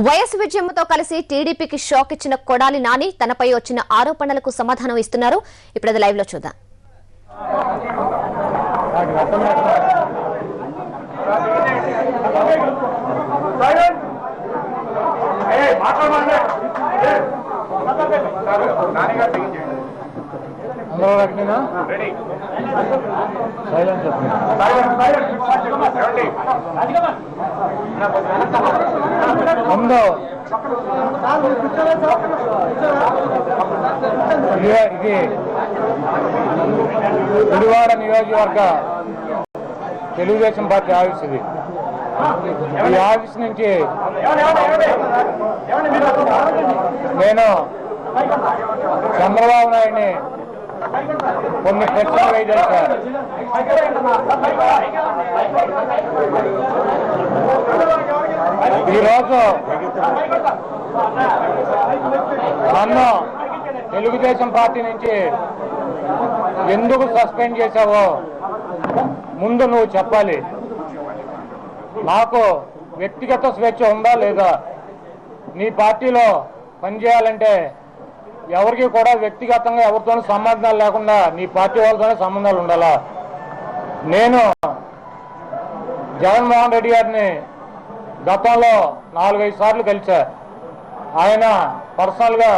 YS విజయమ్మతో కలిసి టీడీపీకి shock ఇచ్చిన కొడాలి నాని తనపై వచ్చిన ఆరోపణలకు సమాధానం ఇస్తున్నారు. ఇప్పుడు అది లైవ్ లో చూద్దాం. ముందు ఇది గుడివాడ నియోజకవర్గ తెలుగుదేశం పార్టీ ఆఫీస్. ఇది ఈ ఆఫీస్ నుంచి నేను చంద్రబాబు నాయుడిని కొన్ని ప్రశ్నలు వేయదలిచాను. ఈరోజు నన్ను తెలుగుదేశం పార్టీ నుంచి ఎందుకు సస్పెండ్ చేశావో ముందు నువ్వు చెప్పాలి. నాకు వ్యక్తిగత స్వేచ్ఛ ఉందా లేదా? నీ పార్టీలో పనిచేయాలంటే ఎవరికి కూడా వ్యక్తిగతంగా ఎవరితోనూ సంబంధాలు లేకుండా నీ పార్టీ వాళ్ళతోనే సంబంధాలు ఉండాలా? నేను జగన్మోహన్ రెడ్డి గారిని గతంలో 4-5 సార్లు కలిసా. ఆయన పర్సనల్గా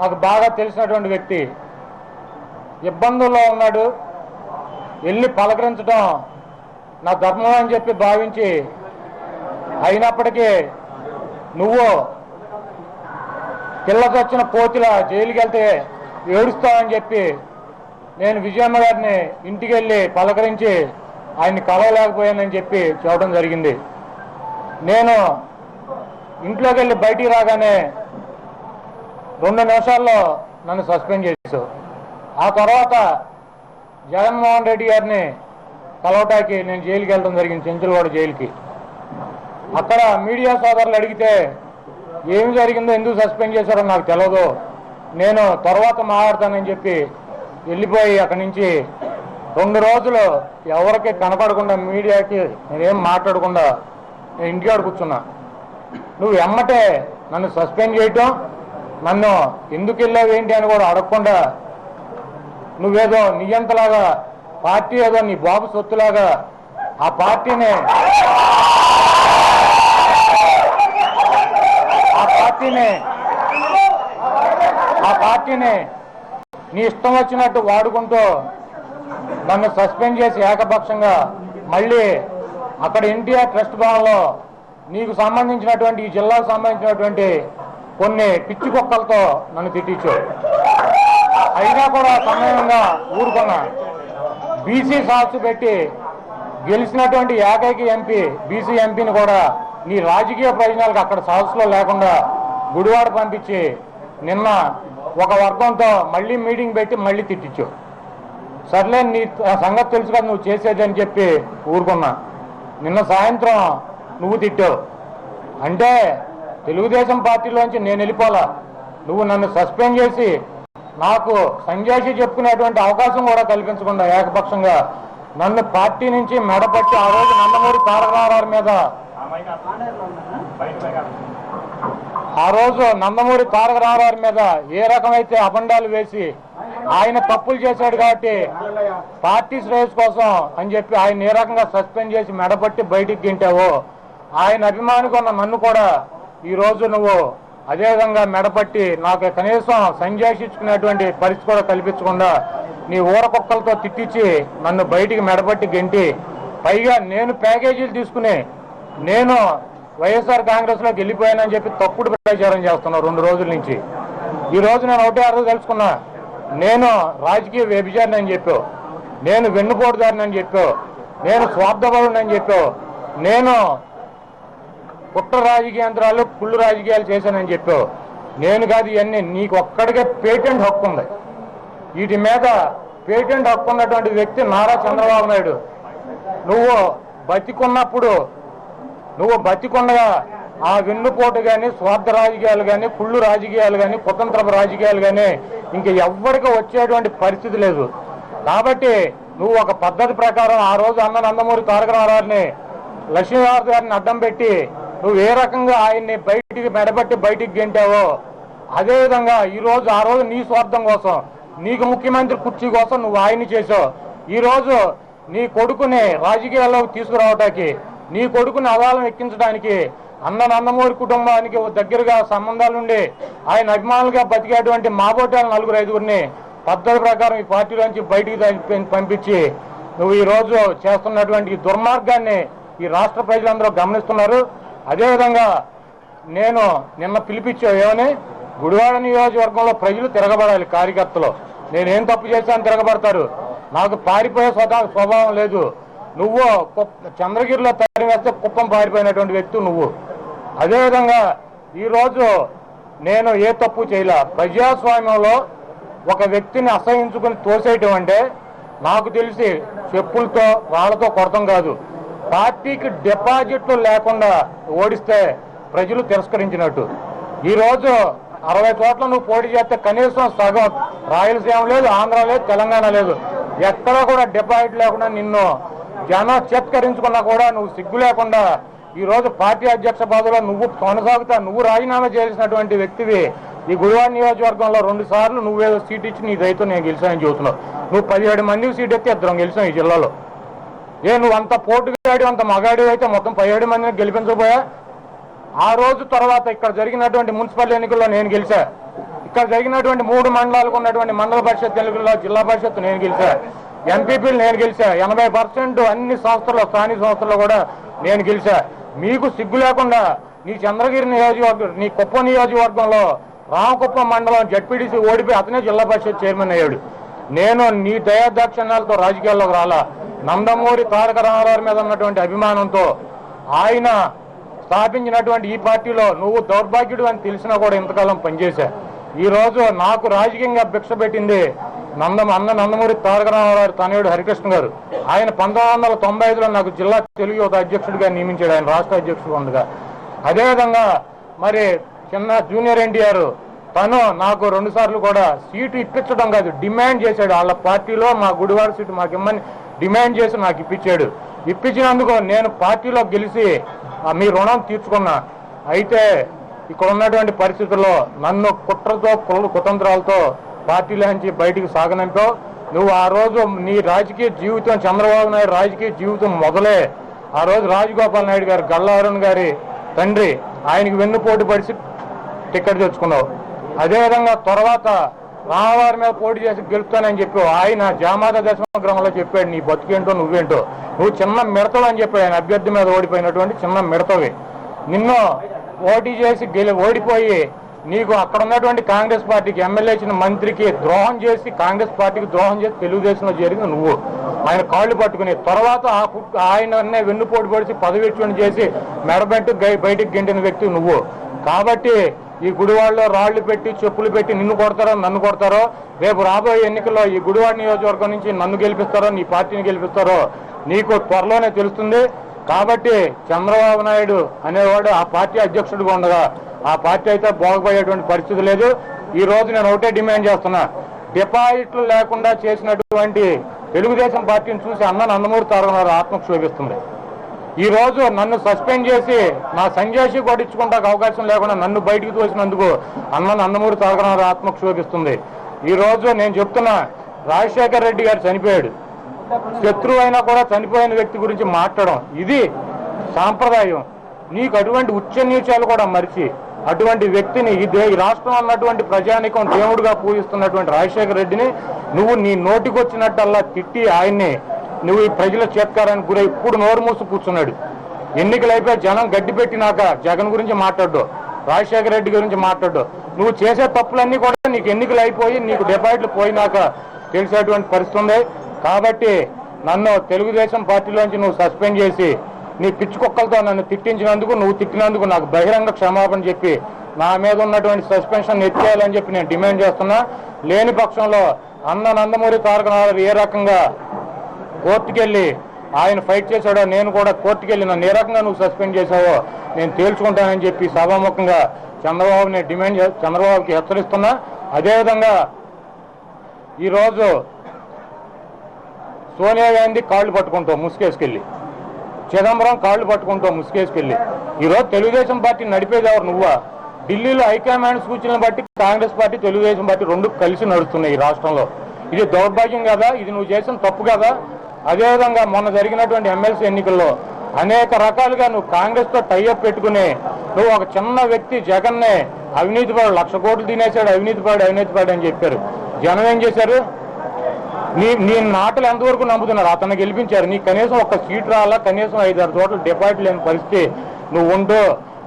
నాకు బాగా తెలిసినటువంటి వ్యక్తి. ఇబ్బందుల్లో ఉన్నాడు, వెళ్ళి పలకరించడం నా ధర్మం అని చెప్పి భావించి, అయినప్పటికీ నువ్వు పిల్లకొచ్చిన కోతిలా జైలుకి వెళ్తే ఏడుస్తావని చెప్పి నేను విజయమ్మ గారిని ఇంటికి వెళ్ళి పలకరించి ఆయన్ని కలవలేకపోయానని చెప్పి చూడడం జరిగింది. నేను ఇంట్లోకి వెళ్ళి బయటికి రాగానే 2 నిమిషాల్లో నన్ను సస్పెండ్ చేశారు. ఆ తర్వాత జగన్మోహన్ రెడ్డి గారిని కలవటానికి నేను జైలుకి వెళ్ళడం జరిగింది, చెంచులవాడ జైలుకి. అక్కడ మీడియా సోదరులు అడిగితే ఏమి జరిగిందో, ఎందుకు సస్పెండ్ చేశారో నాకు తెలియదు, నేను తర్వాత మాట్లాడతానని చెప్పి వెళ్ళిపోయి అక్కడి నుంచి 2 రోజులు ఎవరికి కనపడకుండా మీడియాకి నేనేం మాట్లాడకుండా నేను ఇంటికాడ కూర్చున్నా. నువ్వు ఎమ్మటే నన్ను సస్పెండ్ చేయటం, నన్ను ఎందుకు వెళ్ళావు ఏంటి అని కూడా అడగకుండా నువ్వేదో నియంతలాగా పార్టీ ఏదో నీ బాబు సొత్తులాగా ఆ పార్టీని నీ ఇష్టం వచ్చినట్టు వాడుకుంటూ నన్ను సస్పెండ్ చేసి ఏకపక్షంగా మళ్ళీ అక్కడ ఎన్టీఆర్ ట్రస్ట్ భవన్లో నీకు సంబంధించినటువంటి, ఈ జిల్లాకు సంబంధించినటువంటి కొన్ని పిచ్చి కుక్కలతో నన్ను తిట్టించు. అయినా కూడా సమయంగా ఊరుకున్నా. బీసీ సాక్షి పెట్టి గెలిచినటువంటి ఏకైక ఎంపీ, బీసీ ఎంపీని కూడా నీ రాజకీయ ప్రయోజనాలకు అక్కడ సాక్షిలో లేకుండా గుడివాడ పంపించి నిన్న ఒక వర్గంతో మళ్ళీ మీటింగ్ పెట్టి మళ్ళీ తిట్టించు. సర్లే నీ సంగతి తెలుసు కదా నువ్వు చేసేదని చెప్పి ఊరుకున్నా. నిన్న సాయంత్రం నువ్వు తిట్టావు. అంటే తెలుగుదేశం పార్టీలోంచి నేను వెళ్ళిపోలా, నువ్వు నన్ను సస్పెండ్ చేసి నాకు సంజాయిషి చెప్పుకునేటువంటి అవకాశం కూడా కల్పించకుండా ఏకపక్షంగా నన్ను పార్టీ నుంచి మెడపట్టి ఆ రోజు నందమూరి తారక రామారావు మీద ఏ రకమైతే అబండాలు వేసి ఆయన తప్పులు చేశాడు కాబట్టి పార్టీ శ్రేయస్ కోసం అని చెప్పి ఆయన ఏ రకంగా సస్పెండ్ చేసి మెడపట్టి బయటికి గింటావో, ఆయన అభిమానిగా ఉన్న నన్ను కూడా ఈరోజు నువ్వు అదేవిధంగా మెడపట్టి నాకు కనీసం సంజాషించుకునేటువంటి పరిస్థితి కూడా కల్పించకుండా నీ ఊరకొక్కలతో తిట్టించి నన్ను బయటికి మెడపట్టి గెంటి, పైగా నేను ప్యాకేజీలు తీసుకుని నేను వైఎస్ఆర్ కాంగ్రెస్లోకి వెళ్ళిపోయానని చెప్పి తప్పుడు ప్రచారం చేస్తున్నావు 2 రోజుల నుంచి. ఈ రోజు నేను ఒకటే అర్థం తెలుసుకున్నా, నేను రాజకీయ వ్యభిచారిని అని చెప్పావు, నేను వెన్నుపోటుదారిని అని చెప్పావు, నేను స్వార్థపరుని అని చెప్పావు, నేను కుట్ర రాజకీయాంతరాలు కుళ్ళు రాజకీయాలు చేశానని చెప్పావు. నేను కాదు ఇవన్నీ, నీకు ఒక్కడికే పేటెంట్ హక్కు ఉంది. వీటి మీద పేటెంట్ హక్కు ఉన్నటువంటి వ్యక్తి నారా చంద్రబాబు నాయుడు. నువ్వు బతికొండగా ఆ వెన్నుపోటు కానీ, స్వార్థ రాజకీయాలు కానీ, కుళ్ళు రాజకీయాలు కానీ, కుతంత్రపు రాజకీయాలు కానీ ఇంక ఎవ్వరికి వచ్చేటువంటి పరిస్థితి లేదు. కాబట్టి నువ్వు ఒక పద్ధతి ప్రకారం ఆ రోజు నందమూరి తారక రామారావుని లక్ష్మీనారాయణ గారిని అడ్డం పెట్టి నువ్వు ఏ రకంగా ఆయన్ని బయటికి మెడబట్టి బయటికి గెంటావో అదేవిధంగా ఈరోజు ఆ రోజు నీ స్వార్థం కోసం నీకు ముఖ్యమంత్రి కుర్చీ కోసం నువ్వు ఆయన్ని చేసావు. ఈరోజు నీ కొడుకుని రాజకీయాల్లోకి తీసుకురావడానికి, నీ కొడుకుని అదాలం ఎక్కించడానికి నందమూరి కుటుంబానికి దగ్గరగా సంబంధాలుండి ఆయన అభిమానులుగా బతికేటువంటి మాబోటాల 4-5 పద్ధతి ప్రకారం ఈ పార్టీలోంచి బయటికి పంపించి నువ్వు ఈరోజు చేస్తున్నటువంటి దుర్మార్గాన్ని ఈ రాష్ట్ర ప్రజలందరూ గమనిస్తున్నారు. అదేవిధంగా నేను నిన్న పిలిపించావు ఏమని, గుడివాడ నియోజకవర్గంలో ప్రజలు తిరగబడాలి, కార్యకర్తలు నేనేం తప్పు చేశాను తిరగబడతారు, నాకు పారిపోయే స్వభావం లేదు. నువ్వు చంద్రగిరిలో తరివేస్తే కుప్పం పారిపోయినటువంటి వ్యక్తి నువ్వు. అదేవిధంగా ఈరోజు నేను ఏ తప్పు చేయలే. ప్రజాస్వామ్యంలో ఒక వ్యక్తిని అసహించుకుని తోసేయటం అంటే నాకు తెలిసి చెప్పులతో రాళ్లతో కొడతాం కాదు, పార్టీకి డిపాజిట్లు లేకుండా ఓడిస్తే ప్రజలు తిరస్కరించినట్టు. ఈరోజు 60 చోట్ల నువ్వు పోటీ చేస్తే కనీసం సగం రాయలసీమ లేదు, ఆంధ్ర లేదు, తెలంగాణ లేదు, ఎక్కడా కూడా డిపాజిట్ లేకుండా నిన్ను జనం చేత్కరించుకున్నా కూడా నువ్వు సిగ్గు లేకుండా ఈరోజు పార్టీ అధ్యక్ష పదవిలో నువ్వు కొనసాగుతా నువ్వు రాజీనామా చేసినటువంటి వ్యక్తివి. ఈ గుడివాడ నియోజకవర్గంలో 2 సార్లు నువ్వేదో సీట్ ఇచ్చి నీ దయతో నేను గెలిచానని చెబుతున్నావు. నువ్వు 17 మందికి సీట్ ఎత్తి 2 గెలిచావు ఈ జిల్లాలో. నువ్వు అంత పోటుగాడి అంత మగాడి అయితే మొత్తం 17 మందిని గెలిపించబోయా? ఆ రోజు తర్వాత ఇక్కడ జరిగినటువంటి మున్సిపల్ ఎన్నికల్లో నేను గెలిచా. ఇక్కడ జరిగినటువంటి 3 మండలాలకు ఉన్నటువంటి మండల పరిషత్ ఎన్నికల్లో జిల్లా పరిషత్ నేను గెలిచా. ఎంపీపీలు నేను గెలిచా. 80% అన్ని సంస్థల్లో స్థానిక సంస్థల్లో కూడా నేను గెలిచా. మీకు సిగ్గు లేకుండా నీ చంద్రగిరి నియోజకవర్గం, నీ కుప్పం నియోజకవర్గంలో రామకుప్పం మండలం జడ్పీటీసీ ఓడిపోయి అతనే జిల్లా పరిషత్ చైర్మన్ అయ్యాడు. నేను నీ దయాదాక్షిణ్యాలతో రాజకీయాల్లోకి రాలా. నందమూరి తారక రామారావు మీద ఉన్నటువంటి అభిమానంతో ఆయన స్థాపించినటువంటి ఈ పార్టీలో నువ్వు దౌర్భాగ్యుడు అని తెలిసినా కూడా ఇంతకాలం పనిచేశా. ఈ రోజు నాకు రాజకీయంగా భిక్ష పెట్టింది నందమూరి తారక రామారావు తనయుడు హరికృష్ణ గారు. ఆయన 1995లో నాకు జిల్లా తెలుగు యువత అధ్యక్షుడిగా నియమించాడు, ఆయన రాష్ట్ర అధ్యక్షుడు ఉండగా. అదేవిధంగా మరి చిన్న జూనియర్ ఎన్టీఆర్ తను నాకు 2 సార్లు కూడా సీటు ఇప్పించడం కాదు డిమాండ్ చేశాడు. వాళ్ళ పార్టీలో మా గుడివాడ సీటు మాకు ఇమ్మని డిమాండ్ చేసి నాకు ఇప్పించాడు. ఇప్పించినందుకు నేను పార్టీలో గెలిచి మీ రుణం తీర్చుకున్నా. అయితే ఇక్కడ ఉన్నటువంటి పరిస్థితుల్లో నన్ను కుట్రతో కుతంత్రాలతో పార్టీలోంచి బయటికి సాగనంపావు. నువ్వు ఆ రోజు నీ రాజకీయ జీవితం, చంద్రబాబు నాయుడు రాజకీయ జీవితం మొదలే ఆ రోజు రాజగోపాల్ నాయుడు గారు, గల్లా అరుణ్ గారి తండ్రి, ఆయనకి వెన్నుపోటు పడిచి టికెట్ తెచ్చుకున్నావు. అదేవిధంగా తర్వాత రామవారి మీద పోటీ చేసి గెలుస్తానని చెప్పావు. ఆయన జామాత దశమగ్రహంలో చెప్పాడు నీ బతుకేంటో నువ్వేంటో, నువ్వు చిన్న మిడతవు అని చెప్పాడు. ఆయన అభ్యర్థి మీద ఓడిపోయినటువంటి చిన్న మిడతవి. నిన్ను పోటీ చేసి ఓడిపోయి నీకు అక్కడ ఉన్నటువంటి కాంగ్రెస్ పార్టీకి ఎమ్మెల్యే ఇచ్చిన మంత్రికి ద్రోహం చేసి, కాంగ్రెస్ పార్టీకి ద్రోహం చేసి తెలుగుదేశంలో జరిగిన నువ్వు ఆయన కాళ్ళు పట్టుకుని తర్వాత ఆయననే వెన్నుపోటు పడిచి పదవి చేసి మెడబెట్టు బయటికి గెంటిన వ్యక్తి నువ్వు. కాబట్టి ఈ గుడివాడలో రాళ్లు పెట్టి చెప్పులు పెట్టి నిన్ను కొడతారో నన్ను కొడతారో, రేపు రాబోయే ఎన్నికల్లో ఈ గుడివాడ నియోజకవర్గం నుంచి నన్ను గెలిపిస్తారో నీ పార్టీని గెలిపిస్తారో నీకు త్వరలోనే తెలుస్తుంది. కాబట్టి చంద్రబాబు నాయుడు అనేవాడు ఆ పార్టీ అధ్యక్షుడిగా ఉండగా ఆ పార్టీ అయితే బాగుపోయేటువంటి పరిస్థితి లేదు. ఈ రోజు నేను ఒకటే డిమాండ్ చేస్తున్నా, డిపాజిట్లు లేకుండా చేసినటువంటి తెలుగుదేశం పార్టీని చూసి నందమూరి తారక రామారావు ఆత్మక్షోభిస్తుంది. ఈ రోజు నన్ను సస్పెండ్ చేసి నా సంజాషి కొట్టించుకుంటాకు అవకాశం లేకుండా నన్ను బయటికి తోసినందుకు నందమూరి తారక రామారావు ఆత్మక్షోభిస్తుంది. ఈ రోజు నేను చెప్తున్నా, రాజశేఖర్ రెడ్డి గారు చనిపోయాడు, శత్రువు అయినా కూడా చనిపోయిన వ్యక్తి గురించి మాట్లాడడం ఇది సాంప్రదాయం. నీకు అటువంటి ఉచ్చ నీచాలు కూడా మరిచి అటువంటి వ్యక్తిని ఈ రాష్ట్రం అన్నటువంటి ప్రజానికం దేవుడిగా పూజిస్తున్నటువంటి రాజశేఖర రెడ్డిని నువ్వు నీ నోటికొచ్చినట్టల్లా తిట్టి ఆయన్ని నువ్వు ఈ ప్రజల చేత్కారానికి గురై ఇప్పుడు నోరు మూసు కూర్చున్నాడు. ఎన్నికలు అయిపోయి జనం గడ్డి పెట్టినాక జగన్ గురించి మాట్లాడు, రాజశేఖర రెడ్డి గురించి మాట్లాడు. నువ్వు చేసే తప్పులన్నీ కూడా నీకు ఎన్నికలు అయిపోయి నీకు డిపాజిట్లు పోయినాక తెలిసేటువంటి పరిస్థితి ఉంది. కాబట్టి నన్ను తెలుగుదేశం పార్టీలోంచి నువ్వు సస్పెండ్ చేసి నీ పిచ్చి కుక్కలతో నన్ను తిట్టించినందుకు, నువ్వు తిట్టినందుకు నాకు బహిరంగ క్షమాపణ చెప్పి నా మీద ఉన్నటువంటి సస్పెన్షన్ ఎత్తేయాలని చెప్పి నేను డిమాండ్ చేస్తున్నా. లేని పక్షంలో నందమూరి తారక రామారావు ఏ రకంగా కోర్టుకెళ్ళి ఆయన ఫైట్ చేశాడో నేను కూడా కోర్టుకెళ్ళి నన్ను ఏ రకంగా నువ్వు సస్పెండ్ చేశావో నేను తేల్చుకుంటానని చెప్పి సభాముఖంగా చంద్రబాబుకి హెచ్చరిస్తున్నా. అదేవిధంగా ఈరోజు సోనియా గాంధీ కాళ్ళు పట్టుకుంటావు ముసుకేసుకెళ్ళి, చిదంబరం కాళ్ళు పట్టుకుంటావు ముసుకేసుకెళ్ళి. ఈరోజు తెలుగుదేశం పార్టీ నడిపేది ఎవరు? నువ్వా? ఢిల్లీలో హైకమాండ్ సూచనలు బట్టి కాంగ్రెస్ పార్టీ తెలుగుదేశం పార్టీ రెండు కలిసి నడుస్తున్నాయి ఈ రాష్ట్రంలో. ఇది దౌర్భాగ్యం కదా? ఇది నువ్వు చేసిన తప్పు కదా? అదేవిధంగా మొన్న జరిగినటువంటి ఎమ్మెల్సీ ఎన్నికల్లో అనేక రకాలుగా నువ్వు కాంగ్రెస్ తో టైఅప్ పెట్టుకుని నువ్వు ఒక చిన్న వ్యక్తి జగన్నే అవినీతిపరుడు 1,00,000 కోట్లు తినేశాడు, అవినీతిపరుడు అని చెప్పారు. జనం ఏం చేశారు? నీ నాటలు ఎంతవరకు నమ్ముతున్నారు? అతన్ని గెలిపించారు. నీకు కనీసం ఒక సీట్ రాలా, కనీసం 5-6 చోట్ల డిపాజిట్ లేని పరిస్థితి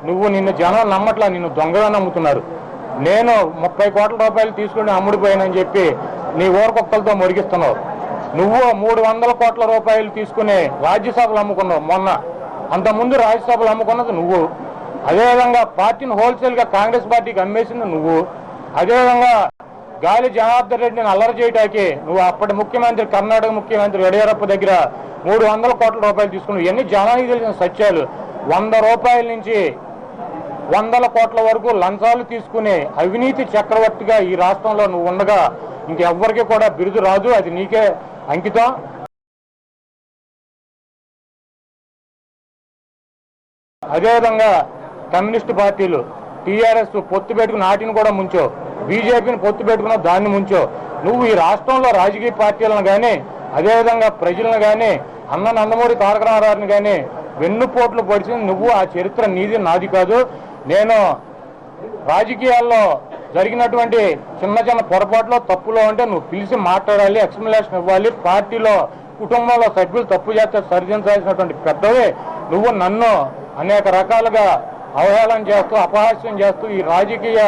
నువ్వు నిన్ను జనం నమ్మట్లా, నిన్ను దొంగగా నమ్ముతున్నారు. నేను 30 కోట్ల రూపాయలు తీసుకుని అమ్ముడిపోయానని చెప్పి నీ ఊరకొక్కలతో మురిగిస్తున్నావు. నువ్వు 300 కోట్ల రూపాయలు తీసుకుని రాజ్యసభలు అమ్ముకున్నావు మొన్న. అంతకుముందు రాజ్యసభలు అమ్ముకున్నది నువ్వు. అదేవిధంగా పార్టీని హోల్సేల్గా కాంగ్రెస్ పార్టీకి అమ్మేసింది నువ్వు. అదేవిధంగా గాలి జనార్దన్ రెడ్డిని అల్లరి చేయటానికి నువ్వు అప్పటి ముఖ్యమంత్రి కర్ణాటక ముఖ్యమంత్రి యడియూరప్ప దగ్గర 300 కోట్ల రూపాయలు తీసుకున్నావు. ఇవన్నీ జనానికి తెలిసిన సత్యాలు. 100 రూపాయల నుంచి 100 కోట్ల వరకు లంచాలు తీసుకుని అవినీతి చక్రవర్తిగా ఈ రాష్ట్రంలో నువ్వు ఉండగా ఇంకెవ్వరికి కూడా బిరుదు రాదు. అది నీకే అంకితం. అదేవిధంగా కమ్యూనిస్టు పార్టీలు టీఆర్ఎస్ పొత్తు పెట్టుకుని నాటిని కూడా ముంచో, బీజేపీని పొత్తు పెట్టుకున్న దాన్ని ముంచో. నువ్వు ఈ రాష్ట్రంలో రాజకీయ పార్టీలను కానీ అదేవిధంగా ప్రజలను కానీ నందమూరి తారక రామారావుని కానీ వెన్నుపోట్లు పొడిచింది నువ్వు. ఆ చరిత్ర నీది, నాది కాదు. నేను రాజకీయాల్లో జరిగినటువంటి చిన్న పొరపాట్లో తప్పులో అంటే నువ్వు పిలిచి మాట్లాడాలి, ఎక్స్ప్లెనేషన్ ఇవ్వాలి. పార్టీలో కుటుంబంలో సభ్యులు తప్పు చేస్తే సరిదించాల్సినటువంటి పెద్దవే నువ్వు. నన్ను అనేక రకాలుగా అవహేళన చేస్తూ అపహాస్యం చేస్తూ ఈ రాజకీయ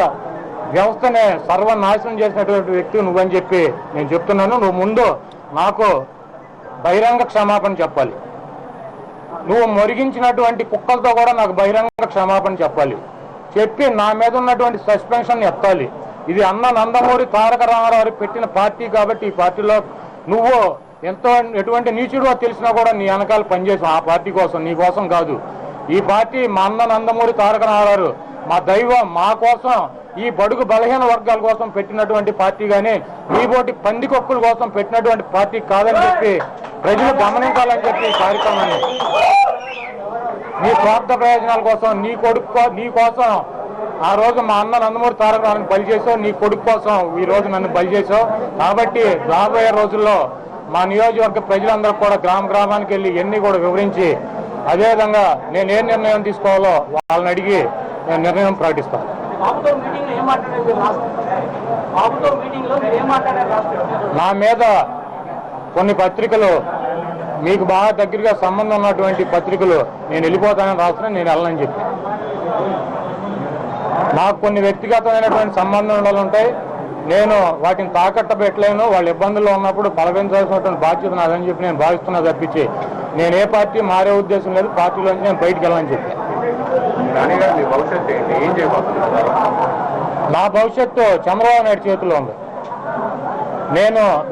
వ్యవస్థనే సర్వనాశనం చేసినటువంటి వ్యక్తి నువ్వని చెప్పి నేను చెప్తున్నాను. నువ్వు ముందు నాకు బహిరంగ క్షమాపణ చెప్పాలి. నువ్వు మొరిగించినటువంటి కుక్కలతో కూడా నాకు బహిరంగ క్షమాపణ చెప్పాలి. చెప్పి నా మీద ఉన్నటువంటి సస్పెన్షన్ ఎత్తాలి. ఇది నందమూరి తారక రామారావు పెట్టిన పార్టీ కాబట్టి ఈ పార్టీలో నువ్వు ఎటువంటి నీచుడో తెలిసినా కూడా నీ వెనకాల పనిచేసావు ఆ పార్టీ కోసం, నీ కోసం కాదు. ఈ పార్టీ మా నందమూరి తారక రామారావు మా దైవం, మా కోసం, ఈ బడుగు బలహీన వర్గాల కోసం పెట్టినటువంటి పార్టీ కానీ నీబోటి పందికొక్కుల కోసం పెట్టినటువంటి పార్టీ కాదని చెప్పి ప్రజలు గమనించాలని చెప్పి ఈ కార్యక్రమాన్ని నీ స్వార్థ ప్రయోజనాల కోసం నీ కోసం ఆ రోజు మా నందమూరి తారక రామారావుని బలి చేసావు, నీ కొడుకు కోసం ఈ రోజు నన్ను బలి చేసావు. కాబట్టి రాబోయే రోజుల్లో మా నియోజకవర్గ ప్రజలందరూ కూడా గ్రామానికి వెళ్ళి ఇవన్నీ కూడా వివరించి అదేవిధంగా నేను ఏ నిర్ణయం తీసుకోవాలో వాళ్ళని అడిగి నేను నిర్ణయం ప్రకటిస్తాను. నా మీద కొన్ని పత్రికలు మీకు బాగా దగ్గరగా సంబంధం ఉన్నటువంటి పత్రికలు నేను వెళ్ళిపోతానని రాస్తున్నా, నేను వెళ్ళనని చెప్పి. నాకు కొన్ని వ్యక్తిగతమైనటువంటి సంబంధాలు ఉంటాయి, నేను వాటిని తాకట్ట పెట్టలేను. వాళ్ళ ఇబ్బందుల్లో ఉన్నప్పుడు పలవించాల్సినటువంటి బాధ్యత నాదని చెప్పి నేను భావిస్తున్నా తప్పించి నేను ఏ పార్టీ మారే ఉద్దేశం లేదు. పార్టీలోంచి నేను బయటికి వెళ్ళని చెప్పి. నా భవిష్యత్తు చంద్రబాబు నాయుడు చేతిలో ఉంది.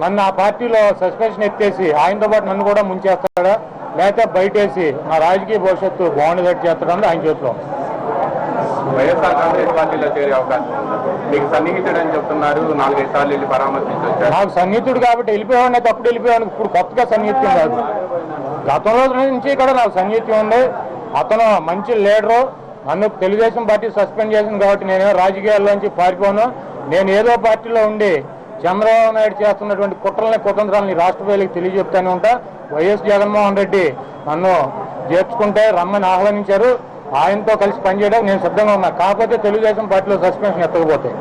నన్ను ఆ పార్టీలో సస్పెన్షన్ ఎత్తేసి ఆయనతో పాటు నన్ను కూడా ముంచేస్తాడా లేకపోతే బయటేసి నా రాజకీయ భవిష్యత్తు బాగుండేటట్టు చేస్తాడని ఆయన చేతిలో ఉంది. వైఎస్ఆర్ కాంగ్రెస్ పార్టీలో చేరే అవకాశం మీకు సన్నిహితుడు అని చెప్తున్నారు. 4-5 సార్లు వెళ్ళి పరామర్శించి వచ్చారు. నాకు సన్నిహితుడు కాబట్టి వెళ్ళిపోయాడు, తప్పుడు వెళ్ళిపోయాడు. ఇప్పుడు కొత్తగా సన్నిహిత్యం కాదు, గతంలో నుంచి ఇక్కడ నాకు సన్నిహిత్యం ఉంది. అతను మంచి లీడరు. నన్ను తెలుగుదేశం పార్టీ సస్పెండ్ చేసింది కాబట్టి నేనే రాజకీయాల్లోంచి పారిపోను. నేను ఏదో పార్టీలో ఉండి చంద్రబాబు నాయుడు చేస్తున్నటువంటి కుతంత్రాలని రాష్ట్ర ప్రజలకు తెలియజెప్తానే ఉంటా. వైఎస్ జగన్మోహన్ రెడ్డి నన్ను చేర్చుకుంటే రమ్మని ఆహ్వానించారు. ఆయనతో కలిసి పనిచేయడానికి నేను సిద్ధంగా ఉన్నా. కాకపోతే తెలుగుదేశం పార్టీలో సస్పెన్షన్ ఎత్తకపోతే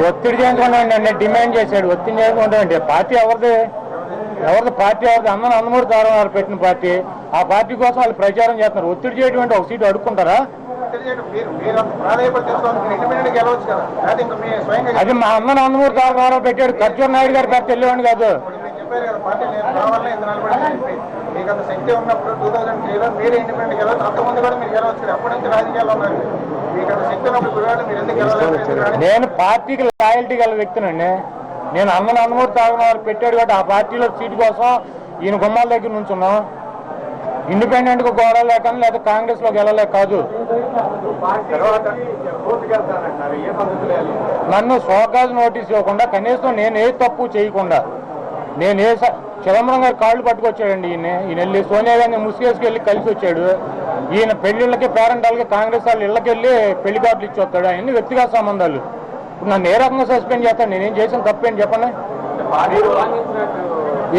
ఒత్తిడి చేయించుకుంటే డిమాండ్ చేశాడు. ఒత్తిడి చేసుకుంటే పార్టీ ఎవరిది పార్టీ ఎవరిది? నందమూరి తారక రామారావు పెట్టిన పార్టీ. ఆ పార్టీ కోసం వాళ్ళు ప్రచారం చేస్తున్నారు. ఒత్తిడి చేయడం ఒక సీటు అడుక్కుంటారా? అది మా నందమూరి తారక రామారావు పెట్టాడు. ఖర్జూర్ నాయుడు గారు పెట్టి వెళ్ళేవాడిని కాదు. నేను పార్టీకి లాయల్టీ గల వ్యక్తినండి. నేను నందమూరి తారక రామారావు పెట్టాడు కాబట్టి ఆ పార్టీలో సీటు కోసం ఈయన గుమ్మాల దగ్గర నుంచున్నాం. ఇండిపెండెంట్ గా గోడలేక లేదా కాంగ్రెస్ లోకి వెళ్ళలేక కాదు. నన్ను షోకాజ్ నోటీస్ ఇవ్వకుండా కనీసం నేను ఏ తప్పు చేయకుండా నేను చిదంబరం గారు కాళ్ళు పట్టుకొచ్చాడండి. ఈయన వెళ్ళి సోనియా గాంధీ ముసుగేసుకు వెళ్ళి కలిసి వచ్చాడు. ఈయన పెళ్లిళ్ళకి పేరెంటాలకి కాంగ్రెస్ వాళ్ళు ఇళ్ళకి వెళ్ళి పెళ్లి కార్డులు ఇచ్చి వస్తాడు. అవన్నీ వ్యక్తిగత సంబంధాలు. ఇప్పుడు నన్ను ఏ రకంగా సస్పెండ్ చేస్తాను? నేనేం చేసిన తప్పేంటి చెప్పండి.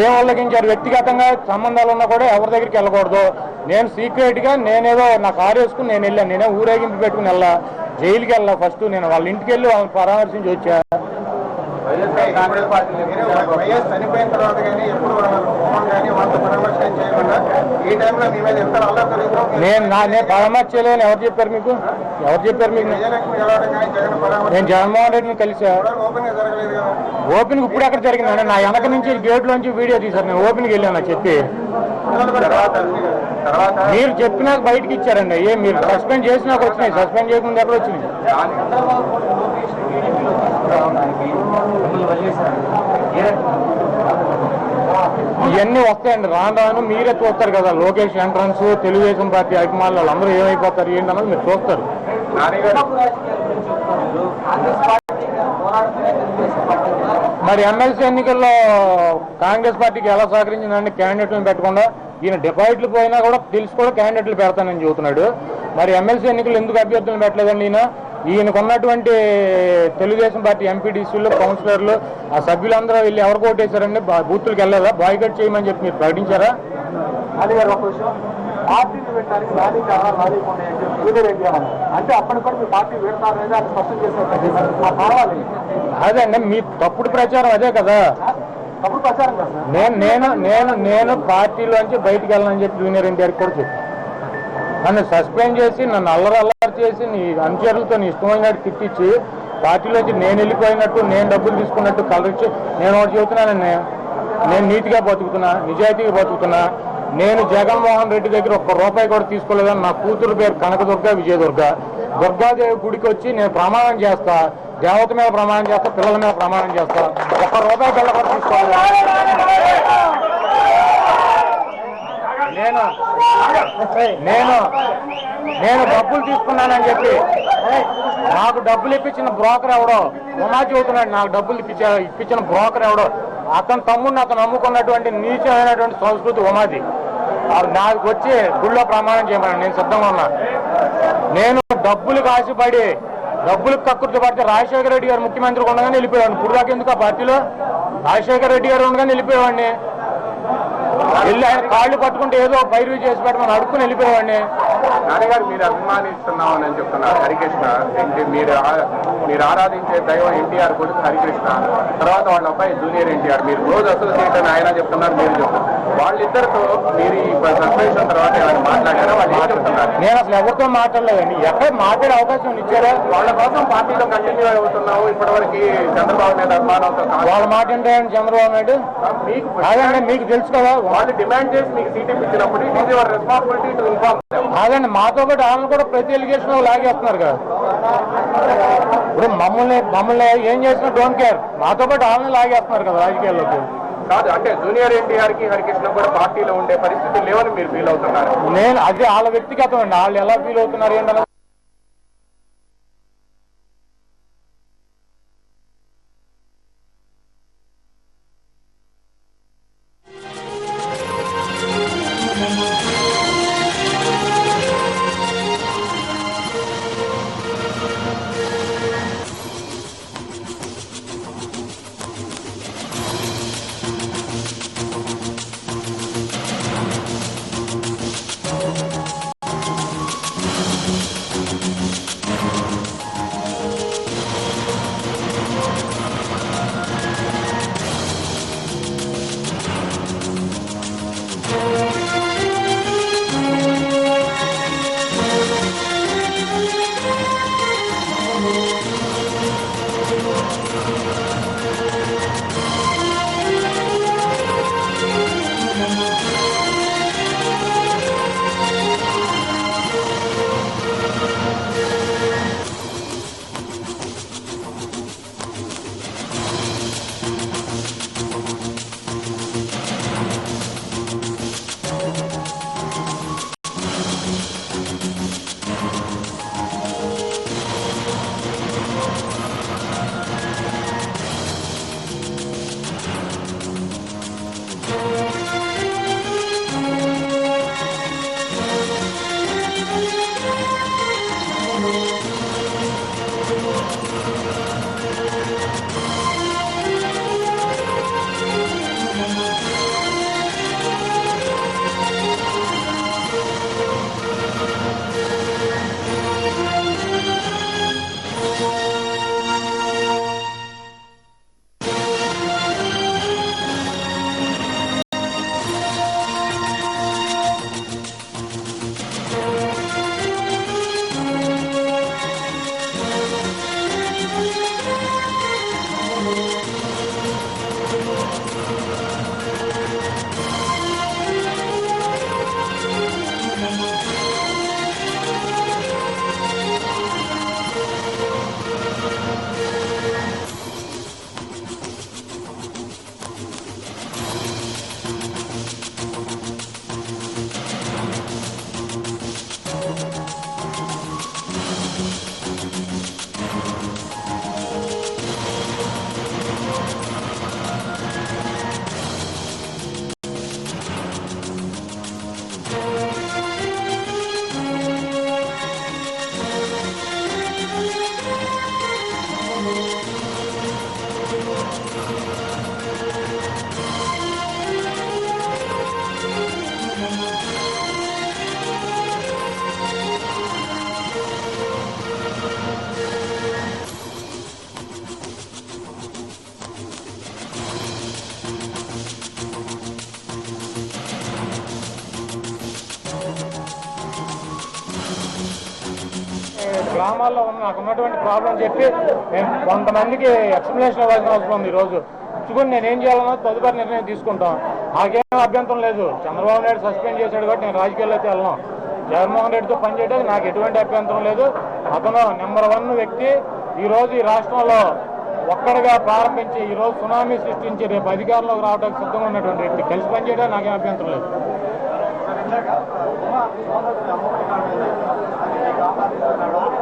ఏం ఉల్లంఘించారు? వ్యక్తిగతంగా సంబంధాలు ఉన్నా కూడా ఎవరి దగ్గరికి వెళ్ళకూడదు. నేను సీక్రెట్ గా నేనేదో నా కారు వేసుకుని నేను వెళ్ళాను. నేనే ఊరేగింపు పెట్టుకుని వెళ్ళా. జైలుకి వెళ్ళా. ఫస్ట్ నేను వాళ్ళ ఇంటికి వెళ్ళి వాళ్ళని పరామర్శించి వచ్చా. చనిపోయిన తర్వాత కానీ ఎప్పుడు పరామర్శనం చేయకుండా ఈ టైంలో మీ మీద ఎంత నేను పరామర్శలేని ఎవరు చెప్పారు మీకు? ఎవరు చెప్పారు మీకు? నేను జగన్మోహన్ రెడ్డిని కలిసా. ఓపెన్ ఇప్పుడు ఎక్కడ జరిగిందండి? నా వెనక నుంచి గేట్లోంచి వీడియో తీశారు. నేను ఓపెన్కి వెళ్ళాను చెప్పి. మీరు చెప్పినాక బయటకి ఇచ్చారండి. మీరు సస్పెండ్ చేసినాక వచ్చినాయి. సస్పెండ్ చేయకుండా ఎక్కడ వచ్చినాయి? ఇవన్నీ వస్తాయండి రాను రాను. మీరే చూస్తారు కదా, లోకేష్ ఎంట్రన్స్, తెలుగుదేశం పార్టీ అభిమానులు వాళ్ళందరూ ఏమైపోతారు ఏంటన్నది మీరు చూస్తారు. మరి ఎమ్మెల్సీ ఎన్నికల్లో కాంగ్రెస్ పార్టీకి ఎలా సహకరించిందండి? క్యాండిడేట్లను పెట్టకుండా ఈయన డిపాజిట్లు పోయినా కూడా తెలిసి కూడా క్యాండిడేట్లు పెడతానని చెబుతున్నాడు. మరి ఎమ్మెల్సీ ఎన్నికలు ఎందుకు అభ్యర్థులను పెట్టలేదండి? ఈయనకు ఉన్నటువంటి తెలుగుదేశం పార్టీ ఎంపీడీసీలు, కౌన్సిలర్లు, ఆ సభ్యులందరూ వెళ్ళి ఎవరు ఓటేశారండి? బూతులకు వెళ్ళలేదా? బాయ్కట్ చేయమని చెప్పి మీరు ప్రకటించారా? అది గారు ఒక విషయం, పార్టీని పెట్టడానికి లారీ కావాలి అంటే అప్పటి కూడా మీ పార్టీ పెడతారు అనేది అది స్పష్టం చేశారు. కావాలి అదే మీ తప్పుడు ప్రచారం అదే కదా. తప్పుడు ప్రచారం కదా. నేను పార్టీలోంచి బయటకు వెళ్ళాలని చెప్పి జూనియర్ ఎన్టీఆర్ కూడా చెప్పి నన్ను సస్పెండ్ చేసి నన్ను అల్లరి చేసి నీ అనుచరులతో నీ ఇష్టమైనట్టు తిట్టించి పార్టీలోంచి నేను వెళ్ళిపోయినట్టు, నేను డబ్బులు తీసుకున్నట్టు కలరించి నేను ఒకటి చెబుతున్నానండి. నేను నీతిగా బతుకుతున్నా, నిజాయితీగా బతుకుతున్నా. నేను జగన్మోహన్ రెడ్డి దగ్గర ఒక్క రూపాయి కూడా తీసుకోలేదని నా కూతురు పేరు కనకదుర్గ విజయదుర్గ. దుర్గాదేవి గుడికి వచ్చి నేను ప్రమాణం చేస్తా, దేవత మీద ప్రమాణం చేస్తా, పిల్లల మీద ప్రమాణం చేస్తా. ఒక్క రూపాయి పిల్ల కూడా తీసుకోవాలి. నేను డబ్బులు తీసుకున్నానని చెప్పి నాకు డబ్బులు ఇప్పించిన బ్రోకర్ ఎవడో ఉమా చెబుతున్నాడు. నాకు డబ్బులు ఇప్పించిన బ్రోకర్ ఎవడో అతని తమ్ముడిని అతను నమ్ముకున్నటువంటి నీచమైనటువంటి సంస్కృతి ఉమాది. నాకు వచ్చి గుళ్ళో ప్రమాణం చేయమని నేను సిద్ధంగా ఉన్నా. నేను డబ్బులకు ఆశపడి డబ్బులకు కక్కుర్తి పడితే రాజశేఖర రెడ్డి గారు ముఖ్యమంత్రి ఉండగానే వెళ్ళిపోయాడు. ఇప్పుడు దాకా ఎందుకు ఆ పార్టీలో? రాజశేఖర రెడ్డి గారు ఉండగానే వెళ్ళిపోయేవాడిని. వెళ్ళి ఆయన కాళ్ళు పట్టుకుంటే ఏదో పైరు చేసి పెట్టమని అడుక్కుని వెళ్ళిపోయేవాడిని. నాన్నగారు మీరు అభిమానిస్తున్నామని చెప్తున్నారు హరికృష్ణ. మీరు ఆరాధించే దైవం ఎన్టీఆర్ కొడుకు హరికృష్ణ, తర్వాత వాళ్ళ అబ్బాయి జూనియర్ ఎన్టీఆర్. మీరు రోజు అసోసియేట్ అని ఆయన చెప్తున్నారు, మీరు చెప్తున్నారు. వాళ్ళిద్దరితో మీరు ఈ సస్పెన్షన్ తర్వాత ఏమైనా మాట్లాడారా? వాళ్ళు ఏం చెప్తున్నారు? నేను అసలు ఎవరితో మాట్లాడలేదండి. ఎక్కడ మాట్లాడే అవకాశం ఇచ్చారా? వాళ్ళ కోసం పార్టీలో కంటిన్యూ అవుతున్నావు. ఇప్పటివరకు చంద్రబాబు నాయుడు అభిమానంతో వాళ్ళ మాట ఏంటంటే చంద్రబాబు నాయుడు మీకు అదండి మీకు తెలుసు కదా. వాళ్ళు డిమాండ్ చేసి మీకు సీట్ ఇప్పించినప్పుడు it is your responsibility to inform. అదండి మాతో పాటు వాళ్ళని కూడా ప్రతి ఎలిగేషన్ లాగేస్తున్నారు కదా. ఇప్పుడు మమ్మల్ని ఏం చేసినా డోంట్ కేర్, మాతో పాటు వాళ్ళని లాగేస్తున్నారు కదా రాజకీయాల్లోకి. కాదు అంటే జూనియర్ ఎన్టీఆర్ కి హరికృష్ణ కూడా పార్టీలో ఉండే పరిస్థితి లేవని మీరు ఫీల్ అవుతున్నారు? నేను అది వాళ్ళ వ్యక్తిగతం అండి. వాళ్ళు ఎలా ఫీల్ అవుతున్నారు ఏంటన్నా గ్రామాల్లో నాకు ఉన్నటువంటి ప్రాబ్లం చెప్పి నేను కొంతమందికి ఎక్స్ప్లెనేషన్ ఇవ్వాల్సిన అవసరం ఉంది. ఈరోజు ఇచ్చుకుని నేనేం చేయాలన్నో తదుపరి నిర్ణయం తీసుకుంటాం. నాకేం అభ్యంతరం లేదు. చంద్రబాబు నాయుడు సస్పెండ్ చేశాడు కాబట్టి నేను రాజకీయాల్లో అయితే వెళ్ళను. జగన్మోహన్ రెడ్డితో పనిచేయడానికి నాకు ఎటువంటి అభ్యంతరం లేదు. అతను నెంబర్ 1 వ్యక్తి. ఈరోజు ఈ రాష్ట్రంలో ఒక్కడిగా ప్రారంభించి ఈరోజు సునామీ సృష్టించి రేపు అధికారంలోకి రావడానికి సిద్ధంగా ఉన్నటువంటి వ్యక్తి. కలిసి పనిచేయడానికి నాకేం అభ్యంతరం లేదు.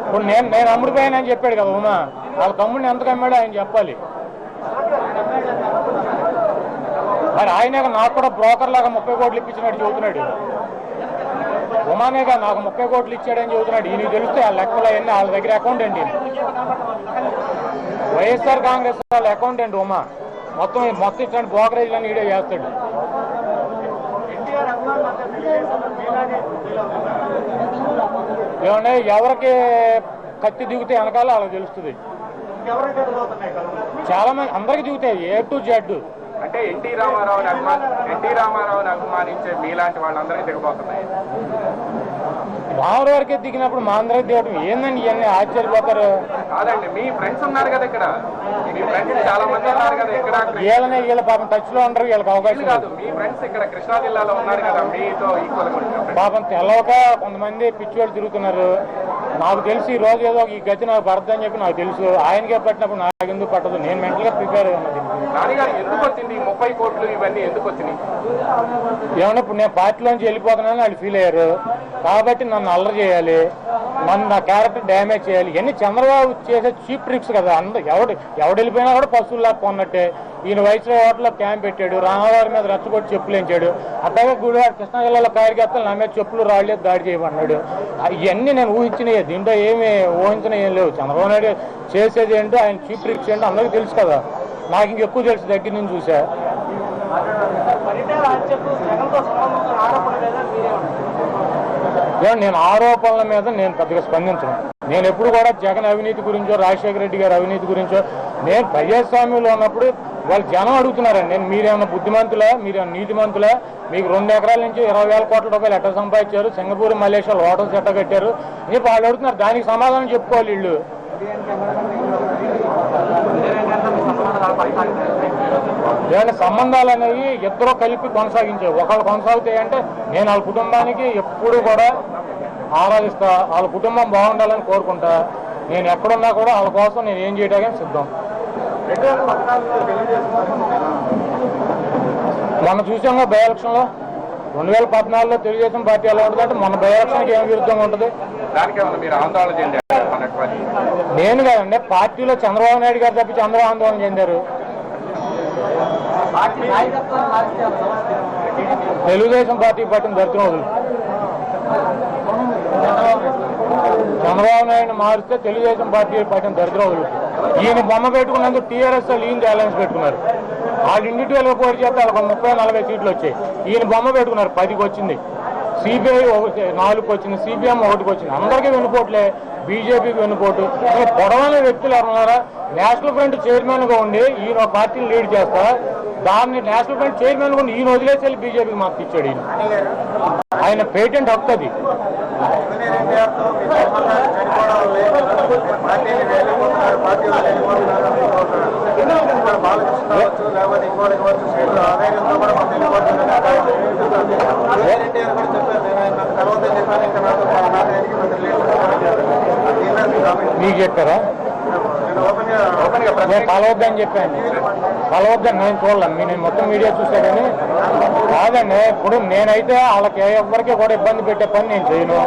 ఇప్పుడు నేను అమ్ముడిపోయానని చెప్పాడు కదా ఉమా, వాళ్ళ తమ్ముడిని ఎంత కమ్మాడో ఆయన చెప్పాలి. మరి ఆయనే నాకు కూడా బ్రోకర్ లాగా 30 కోట్లు ఇప్పించినట్టు చెబుతున్నాడు. ఉమానేగా నాకు 30 కోట్లు ఇచ్చాడని చెబుతున్నాడు. ఈయనకి తెలిస్తే ఆ లెక్కలు అవన్నీ వాళ్ళ దగ్గర అకౌంటెంట్. వైఎస్ఆర్ కాంగ్రెస్ వాళ్ళ అకౌంటెంట్ ఉమా. మొత్తం ఇట్లాంటి బ్రోకరేజ్లన్నీ ఈడే చేస్తాడు. ఏమన్నా ఎవరికి కత్తి దిగితే వెనకాల వాళ్ళకి తెలుస్తుంది. చాలా మంది అందరికి దిగుతాయి A to Z. అంటే ఎన్టీ రామారావుని అభిమానించే మీలాంటి వాళ్ళందరికీ దిగబోతున్నాయి. రాముడు వరకే దిగినప్పుడు మా అందరికి దిగడం ఏందండి? ఇవన్నీ ఆశ్చర్యపోతారు. కాదండి, మీ ఫ్రెండ్స్ ఉన్నారు కదా ఇక్కడ, మీ ఫ్రెండ్స్ చాలా మంది ఉన్నారు కదా ఇక్కడ. వీళ్ళ పాపం టచ్ లో ఉండరు. వీళ్ళకి అవకాశం కాదు. మీ ఫ్రెండ్స్ ఇక్కడ కృష్ణా జిల్లాలో ఉన్నారు కదా, మీతో ఈక్వల్ పాపం తెలవక కొంతమంది పిచ్చివాళ్ళు తిరుగుతున్నారు. నాకు తెలిసి ఈ రోజు ఏదో ఈ గతి నాకు పడద్దని చెప్పి నాకు తెలుసు. ఆయనకే పట్టినప్పుడు నాకు ఎందుకు పట్టదు? నేను మెంటల్ గా ప్రిపేర్ ఉన్నది. నాన్నగారు ఎందుకు వచ్చింది 30 కోట్లు ఇవన్నీ ఎందుకు వచ్చినాయి? ఏమన్నా ఇప్పుడు నేను పార్టీలోంచి వెళ్ళిపోతున్నానని వాళ్ళు ఫీల్ అయ్యారు కాబట్టి నన్ను అల్లరి చేయాలి, నా క్యారెక్టర్ డ్యామేజ్ చేయాలి. ఇవన్నీ చంద్రబాబు చేసే చీప్ ట్రిక్స్ కదా. ఎవడు వెళ్ళిపోయినా కూడా పశువుల్లా కొన్నట్టే. ఈయన వయసులో హోటల్లో క్యాంప్ పెట్టాడు, రామవారి మీద రెచ్చగొట్టి చెప్పులు ఎంచాడు. అట్లాగే గుడివాడ కృష్ణా జిల్లాలో కార్యకర్తలు నా మీద చెప్పులు రాళ్ళేది దాడి చేయమన్నాడు. ఇవన్నీ నేను ఊహించినవి. దీంట్లో ఏమి ఊహించినవి ఏం లేవు. చంద్రబాబు నాయుడు చేసేది ఏంటో, ఆయన చీప్ ట్రిక్స్ ఏంటో అందరికీ తెలుసు కదా. నాకు ఇంకెక్కువ తెలుసు, దగ్గర నుంచి చూసా. నేను ఆరోపణల మీద నేను పెద్దగా స్పందించను. నేను ఎప్పుడు కూడా జగన్ అవినీతి గురించో రాజశేఖర రెడ్డి గారి అవినీతి గురించో, నేను ప్రజాస్వామ్యంలో ఉన్నప్పుడు వాళ్ళు జనం అడుగుతున్నారండి. నేను మీరేమన్నా బుద్ధిమంతులా, మీరేమన్నా నీతిమంతులా, మీకు 2 ఎకరాల నుంచి 20,000 కోట్ల రూపాయలు ఎట్ట సంపాదించారు, సింగపూర్ మలేషియాలో హోటల్స్ ఎట్ట కట్టారు అని వాళ్ళు అడుగుతున్నారు. దానికి సమాధానం చెప్పుకోవాలి వీళ్ళు. ఏమైనా సంబంధాలు అనేవి ఇద్దరు కలిపి కొనసాగించారు. ఒకళ్ళు కొనసాగుతాయంటే నేను వాళ్ళ కుటుంబానికి ఎప్పుడు కూడా ఆరాధిస్తా. వాళ్ళ కుటుంబం బాగుండాలని కోరుకుంటా. నేను ఎక్కడున్నా కూడా వాళ్ళ కోసం నేను ఏం చేయడానికి సిద్ధం. మొన్న చూసాం బై ఎలక్షన్లో 2014లో తెలుగుదేశం పార్టీ ఎలా ఉంటుందంటే మొన్న బై ఎలక్షన్కి ఏం విరుద్ధంగా ఉంటుంది? నేను కాదండి, పార్టీలో చంద్రబాబు నాయుడు గారు తప్పించి అందరూ ఆందోళన చెందారు. తెలుగుదేశం పార్టీ పట్టిన దరిద్రం వదులు. చంద్రబాబు నాయుడు మారిస్తే తెలుగుదేశం పార్టీ పట్టిన దరిద్రం వదులు. ఈయన బొమ్మ పెట్టుకున్నందుకు టీఆర్ఎస్ ఈయన అలయన్స్ పెట్టుకున్నారు. వాళ్ళు ఇండివిజువల్గా పోటీ చేస్తే వాళ్ళకి 30-40 సీట్లు వచ్చాయి. ఈయన బొమ్మ పెట్టుకున్నారు, 10కి వచ్చింది. సిబిఐ 4కి వచ్చింది, సిపిఎం 1కి వచ్చింది. అందరికీ వెనుపోట్లే, బీజేపీకి వెనుపోటు. పొడవైన వ్యక్తులు ఎవరున్నారా? నేషనల్ ఫ్రంట్ చైర్మన్ గా ఉండి ఈయన పార్టీని లీడ్ చేస్తా, దాన్ని నేషనల్ ఫ్రంట్ చైర్మన్ గా ఉండి ఈయన వదిలేసి వెళ్ళి బీజేపీకి మార్పు ఇచ్చాడు. ఆయన పేటెంట్ హక్కు అది. మీకు చెప్పారా? నేను కలవద్దని చెప్పాను. కలవద్దని నేను చూడలేను. నేను మొత్తం మీడియా చూసా కానీ కాదండి. ఇప్పుడు నేనైతే వాళ్ళకి ఎవరికి కూడా ఇబ్బంది పెట్టే పని నేను చేయను.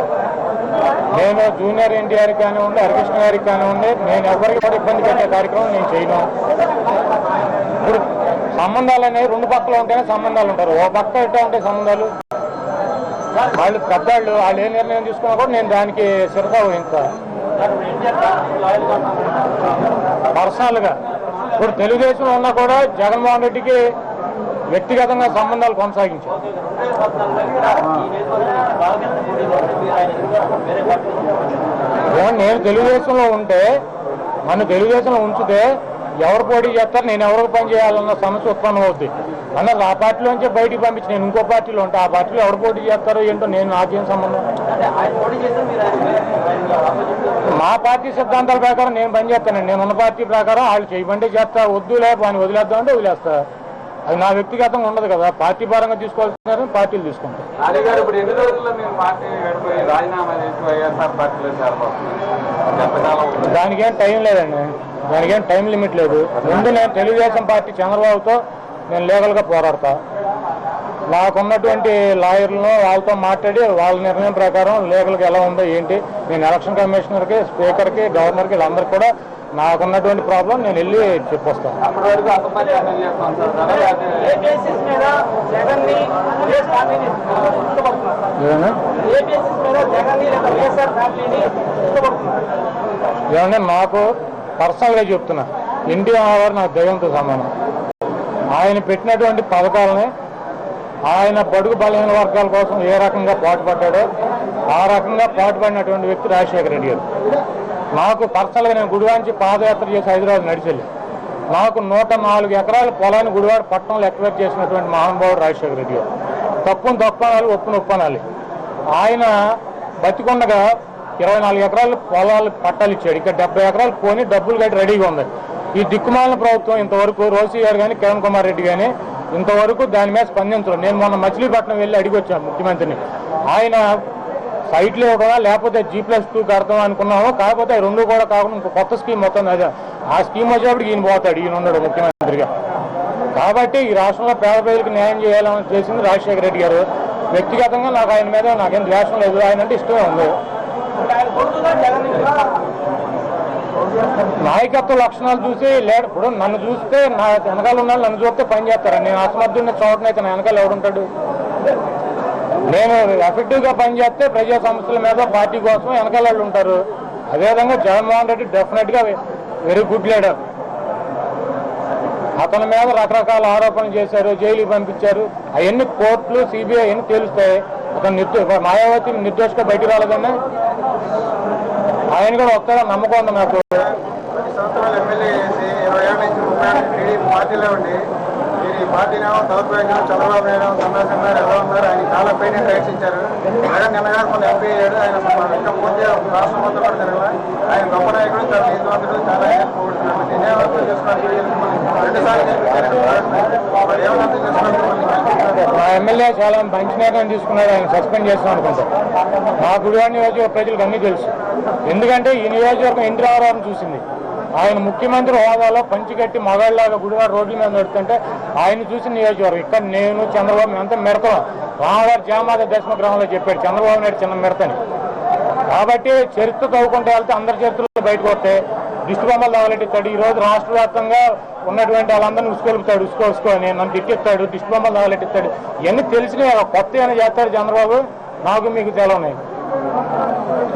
నేను జూనియర్ ఎన్టీఆర్ కానివ్వండి, హరికృష్ణ గారికి కానివ్వండి, నేను ఎవరికి కూడా ఇబ్బంది పెట్టే కార్యక్రమం నేను చేయను. ఇప్పుడు సంబంధాలు అనేవి 2 పక్కలు ఉంటేనే సంబంధాలు ఉంటారు. ఓ పక్క ఎట్లా ఉంటాయి సంబంధాలు? వాళ్ళు పెద్దవాళ్ళు, వాళ్ళు ఏ నిర్ణయం తీసుకున్నా కూడా నేను దానికి శిరసా వహిస్తా పర్సనల్గా. ఇప్పుడు తెలుగుదేశంలో ఉన్నా కూడా జగన్మోహన్ రెడ్డికి వ్యక్తిగతంగా సంబంధాలు కొనసాగించారు. నేను తెలుగుదేశంలో ఉంటే, నన్ను తెలుగుదేశంలో ఉంచితే ఎవరు పోటీ చేస్తారు, నేను ఎవరికి పని చేయాలన్న సమస్య ఉత్పన్నం అవుద్ది. అన్నారు ఆ పార్టీలోంచి బయటికి పంపించి నేను ఇంకో పార్టీలో ఉంటా. ఆ పార్టీలో ఎవరు పోటీ చేస్తారో ఏంటో నాకేం సంబంధం? మా పార్టీ సిద్ధాంతాల ప్రకారం నేను పనిచేస్తానండి. నేను ఉన్న పార్టీ ప్రకారం వాళ్ళు చేయమంటే చేస్తా, వద్దులే అని వదిలేద్దాం అంటే వదిలేస్తా. అది నా వ్యక్తిగతంగా ఉండదు కదా, పార్టీ పరంగా తీసుకోవాల్సిన పార్టీలు తీసుకుంటాం. ఇప్పుడు ఎన్ని రోజుల్లో మేము పార్టీ రాజీనామా చేసి వైఎస్ఆర్ పార్టీలో చేరబోతున్నాం? దానికేం టైం లేదండి, దానికేం టైం లిమిట్ లేదు. ముందు నేను తెలుగుదేశం పార్టీ చంద్రబాబుతో నేను లీగల్గా పోరాడతా. నాకున్నటువంటి లాయర్లను వాళ్ళతో మాట్లాడి వాళ్ళ నిర్ణయం ప్రకారం లీగల్గా ఎలా ఉందో ఏంటి, నేను ఎలక్షన్ కమిషనర్కి, స్పీకర్కి, గవర్నర్కి వీళ్ళందరికీ కూడా నాకున్నటువంటి ప్రాబ్లం నేను వెళ్ళి చెప్పొస్తాను. ఏమన్నా నాకు పర్సనల్గా చెప్తున్నా, ఎన్టీఆర్ గారు నాకు దైవంతో సమానం. ఆయన పెట్టినటువంటి పథకాలని ఆయన బడుగు బలహీన వర్గాల కోసం ఏ రకంగా పాటుపడ్డాడో ఆ రకంగా పాటుపడినటువంటి వ్యక్తి రాజశేఖర రెడ్డి గారు. నాకు పర్సనల్గా నేను గుడివాంచి పాదయాత్ర చేసి హైదరాబాద్ నడిచెళ్ళి నాకు 104 ఎకరాల పొలాన్ని గుడివాడ పట్టణంలో ఎక్వైర్ చేసినటువంటి మహానుభావుడు రాజశేఖర రెడ్డి గారు. తప్పును తప్పనాలి, ఒప్పును ఒప్పనాలి. ఆయన బతికొండగా 24 ఎకరాలు పొలాలు పట్టాలు ఇచ్చాడు. ఇక్కడ 70 ఎకరాలు పోని డబ్బులు కట్టి రెడీగా ఉంది. ఈ దిక్కుమాలిన ప్రభుత్వం ఇంతవరకు రోసీ గారు కానీ కిరణ్ కుమార్ రెడ్డి కానీ ఇంతవరకు దాని మీద స్పందించరు. నేను మొన్న మచిలీపట్నం వెళ్ళి అడిగి వచ్చాను ముఖ్యమంత్రిని. ఆయన సైట్లు ఇవ్వడమా లేకపోతే G+2 కడతాం అనుకున్నాము, కాకపోతే రెండు కూడా కాకుండా ఇంకో కొత్త స్కీమ్ మొత్తం అదే. ఆ స్కీమ్ వచ్చేప్పటికి ఈయన పోతాడు, ఈయన ఉన్నాడు ముఖ్యమంత్రిగా. కాబట్టి ఈ రాష్ట్రంలో పేద ప్రజలకు న్యాయం చేయాలని చేసింది రాజశేఖర రెడ్డి గారు. వ్యక్తిగతంగా నాకు ఆయన మీద నాకేం ద్వేషం లేదు, ఆయన అంటే ఇష్టమే ఉంది. నాయకత్వ లక్షణాలు చూసి లేడు. ఇప్పుడు నన్ను చూస్తే నా వెనకాల ఉన్నాను, నన్ను చూస్తే పని చేస్తారని. నేను అసమర్థున్న చోటనైతే నా వెనకాల ఎవడుంటాడు? నేను ఎఫెక్టివ్గా పనిచేస్తే ప్రజా సమస్యల మీద పార్టీ కోసం వెనకాల వాళ్ళు ఉంటారు. అదేవిధంగా జగన్మోహన్ రెడ్డి డెఫినెట్గా వెరీ గుడ్ లీడర్. అతని మీద రకరకాల ఆరోపణలు చేశారు, జైలుకి పంపించారు. అవన్నీ కోర్టులు, సిబిఐ అవన్నీ తేలుస్తాయి. అతను మాయావతి నిర్దోషిగా బయటికి రాలేదన్నా ఆయన కూడా వస్తాడని నమ్మకం ఉంది నాకు. 10 సంవత్సరాలు ఎమ్మెల్యే చేసి 20 ఏళ్ళ నుంచి 30 ఏళ్ళ టీడీపీ పార్టీలో ఉండి మీరు ఈ పార్టీనేమో దౌర్భాగ్యం చంద్రబాబు నాయుడు సందర్శించారు, ఎలా ఉన్నారు, ఆయన చాలా పేటెంట్ రైట్స్ ఇచ్చారు. జగన్ నిన్నగా కొన్ని ఎంపీ అయ్యాడు. ఆయన ఇంకా పూర్తి రాష్ట్రం మొత్తం కూడా జరగాలి. ఆయన గొప్ప నాయకుడు, చాలా నీతివంతుడు, చాలా పోగొడుతున్నాడు. నేనే అర్థం చేసుకోవాలి. 2 సార్లు చేశారు, ఏమన్నా అర్థం చేసుకోవాలి. మా ఎమ్మెల్యే చాలా మంచి నిర్ణయం తీసుకున్నాడు. ఆయన సస్పెండ్ చేస్తాం అనుకుంటాం. మా గుడివాడ నియోజకవర్గ ప్రజలకు అన్నీ తెలుసు. ఎందుకంటే ఈ నియోజకవర్గం ఎన్టీ రామారావుని చూసింది. ఆయన ముఖ్యమంత్రి హోదాలో పంచికట్టి మగాళ్ళలాగా గుడివాడ రోడ్ల మీద నడుస్తుంటే ఆయన చూసిన నియోజకవర్గం. ఇక్కడ నేను చంద్రబాబు అంతా మిడతాం. రామగారు జామాద దశమ గ్రామంలో చెప్పాడు చంద్రబాబు నాయుడు చిన్న మిడతని. కాబట్టి చరిత్ర తవ్వుకుంటూ వెళ్తే అందరి చరిత్రలో బయటకు వస్తే దిష్టి బొమ్మలు తగలెట్టిస్తాడు. ఈ రోజు రాష్ట్ర వ్యాప్తంగా ఉన్నటువంటి వాళ్ళందరినీ ఉసుకొలుపుతాడు, ఉసుకో అని నన్ను తిట్టిస్తాడు, దిష్టి బొమ్మలు తగలెట్టిస్తాడు. ఇవన్నీ తెలిసినవి కొత్త ఏమైనా చేస్తాడు చంద్రబాబు. నాకు మీకు తెలవనాయి.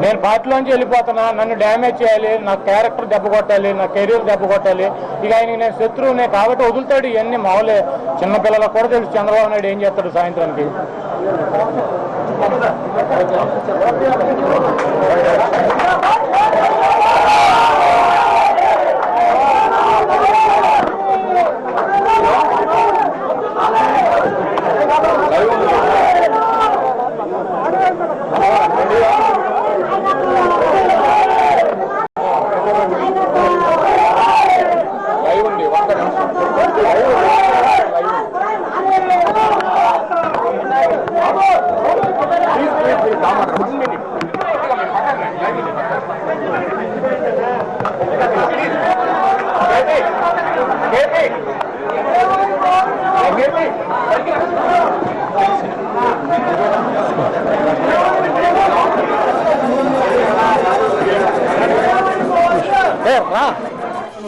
నేను పార్టీలోంచి వెళ్ళిపోతున్నా, నన్ను డ్యామేజ్ చేయాలి, నా క్యారెక్టర్ దెబ్బ కొట్టాలి, నా కెరీర్ దెబ్బ కొట్టాలి. ఇక ఆయనకి నేను శత్రువునే కాబట్టి వదులుతాడు. ఇవన్నీ మామూలే. చిన్నపిల్లలకు కూడా తెలుసు చంద్రబాబు నాయుడు ఏం చేస్తాడు సాయంత్రానికి.